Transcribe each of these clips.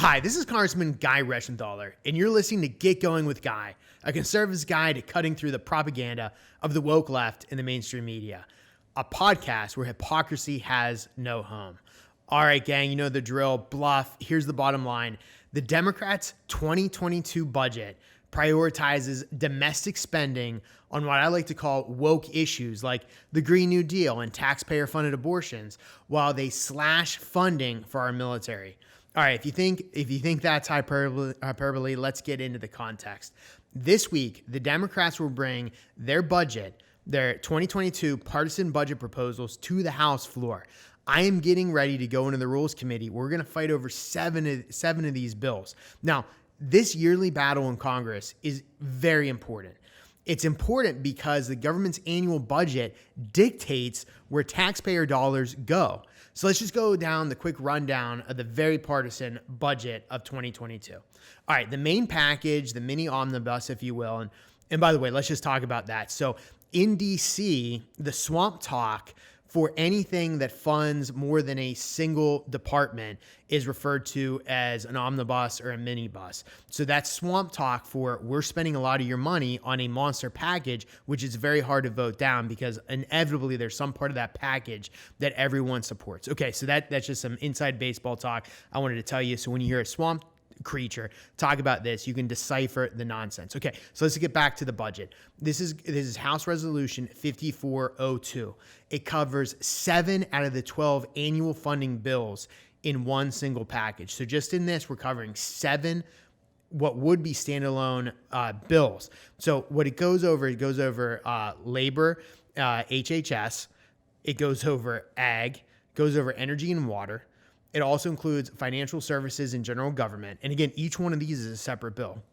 Hi, this is Congressman Guy Reschenthaler, and you're listening to Get Going with Guy, a conservative's guide to cutting through the propaganda of the woke left in the mainstream media, a podcast where hypocrisy has no home. All right, gang, you know the drill. Bluff. Here's the bottom line. The Democrats' 2022 budget prioritizes domestic spending on what I like to call woke issues like the Green New Deal and taxpayer-funded abortions, while they slash funding for our military. All right, if you think that's hyperbole, let's get into the context. This week, the Democrats will bring their budget, their 2022 partisan budget proposals to the House floor. I am getting ready to go into the Rules Committee. We're going to fight over seven of these bills. Now, this yearly battle in Congress is very important. It's important because the government's annual budget dictates where taxpayer dollars go. So let's just go down the quick rundown of the very partisan budget of 2022. All right, the main package, the mini omnibus, if you will. And by the way, let's just talk about that. So in DC, the swamp talk for anything that funds more than a single department is referred to as an omnibus or a minibus. So that's swamp talk for we're spending a lot of your money on a monster package, which is very hard to vote down because inevitably there's some part of that package that everyone supports. Okay, so that's just some inside baseball talk I wanted to tell you. So when you hear a swamp creature talk about this, you can decipher the nonsense. Okay, so let's get back to the budget. This is House Resolution 5402. It covers 7 out of the 12 annual funding bills in one single package. So just in this, we're covering 7 what would be standalone bills. So what it goes over labor, HHS, it goes over ag, goes over energy and water. It also includes financial services and general government. And again, each one of these is a separate bill.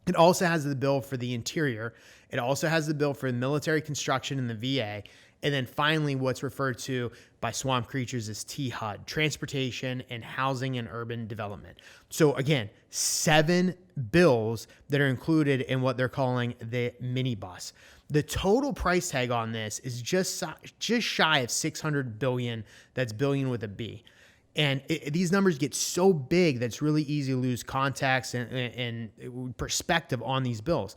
It also has the bill for the interior. It also has the bill for military construction in the VA. And then finally, what's referred to by swamp creatures as THUD, transportation and housing and urban development. So again, 7 bills that are included in what they're calling the minibus. The total price tag on this is just shy of $600 billion. That's billion with a B. And these numbers get so big that it's really easy to lose context and perspective on these bills.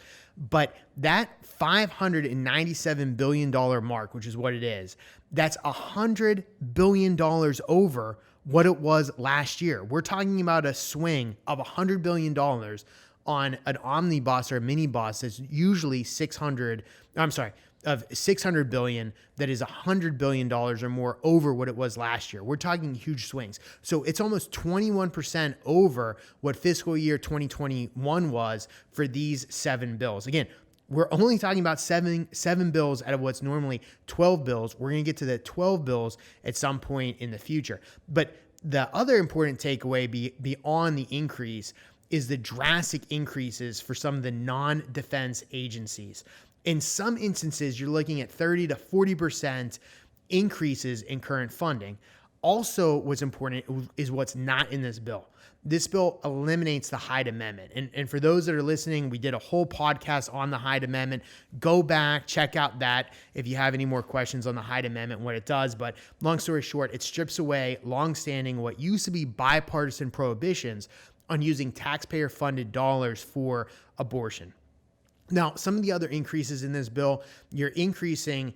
But that $597 billion mark, which is what it is, that's $100 billion over what it was last year. We're talking about a swing of $100 billion on an omnibus or a minibus that's usually of $600 billion that is $100 billion or more over what it was last year. We're talking huge swings. So it's almost 21% over what fiscal year 2021 was for these 7 bills. Again, we're only talking about seven bills out of what's normally 12 bills. We're going to get to the 12 bills at some point in the future. But the other important takeaway beyond the increase is the drastic increases for some of the non-defense agencies. In some instances, you're looking at 30 to 40% increases in current funding. Also, what's important is what's not in this bill. This bill eliminates the Hyde Amendment. And for those that are listening, we did a whole podcast on the Hyde Amendment. Go back, check out that if you have any more questions on the Hyde Amendment, what it does. But long story short, it strips away longstanding what used to be bipartisan prohibitions on using taxpayer-funded dollars for abortion. Now, some of the other increases in this bill, you're increasing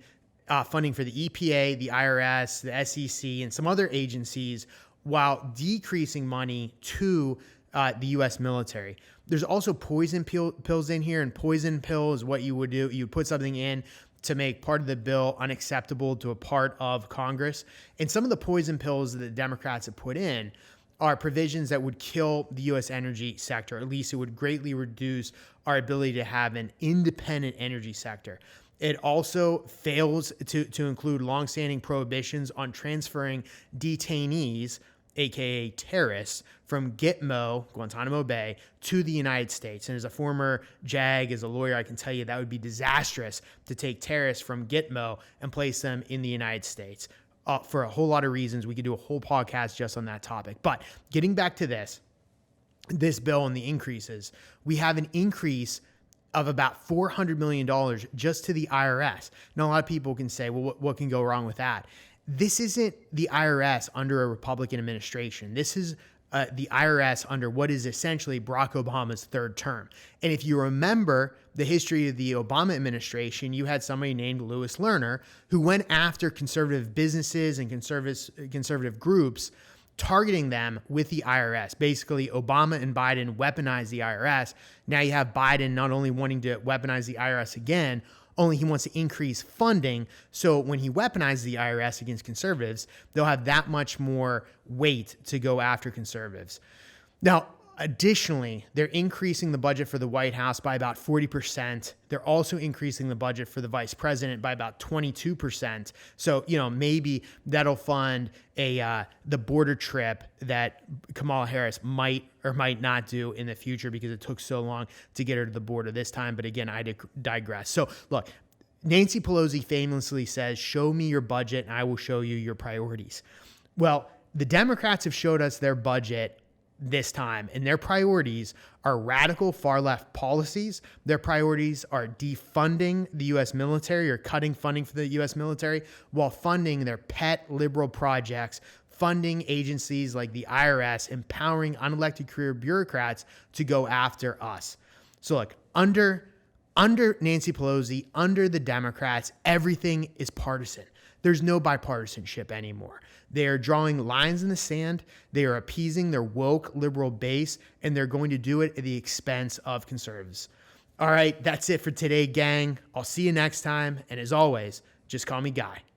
funding for the EPA, the IRS, the SEC, and some other agencies while decreasing money to the U.S. military. There's also poison pills in here, and poison pill is what you would do. You put something in to make part of the bill unacceptable to a part of Congress. And some of the poison pills that the Democrats have put in are provisions that would kill the U.S. energy sector. At least it would greatly reduce our ability to have an independent energy sector. It also fails to include longstanding prohibitions on transferring detainees, aka terrorists, from Gitmo, Guantanamo Bay, to the United States. And as a former JAG, as a lawyer, I can tell you that would be disastrous to take terrorists from Gitmo and place them in the United States. For a whole lot of reasons. We could do a whole podcast just on that topic. But getting back to this bill and the increases, we have an increase of about $400 million just to the IRS. Now, a lot of people can say, well, what can go wrong with that? This isn't the IRS under a Republican administration. This is the IRS under what is essentially Barack Obama's third term. And if you remember the history of the Obama administration, you had somebody named Lewis Lerner who went after conservative businesses and conservative groups, targeting them with the IRS. Basically, Obama and Biden weaponized the IRS. Now you have Biden not only wanting to weaponize the IRS again, only he wants to increase funding. So when he weaponizes the IRS against conservatives, they'll have that much more weight to go after conservatives. Now, additionally, they're increasing the budget for the White House by about 40%. They're also increasing the budget for the vice president by about 22%. So, maybe that'll fund the border trip that Kamala Harris might or might not do in the future because it took so long to get her to the border this time. But again, I digress. So look, Nancy Pelosi famously says, "Show me your budget and I will show you your priorities." Well, the Democrats have showed us their budget this time, and their priorities are radical far left policies. Their priorities are defunding the U.S. military or cutting funding for the U.S. military while funding their pet liberal projects, funding agencies like the IRS, empowering unelected career bureaucrats to go after us. So look, under Nancy Pelosi, under the Democrats, everything is partisan. There's no bipartisanship anymore. They are drawing lines in the sand. They are appeasing their woke liberal base, and they're going to do it at the expense of conservatives. All right, that's it for today, gang. I'll see you next time. And as always, just call me Guy.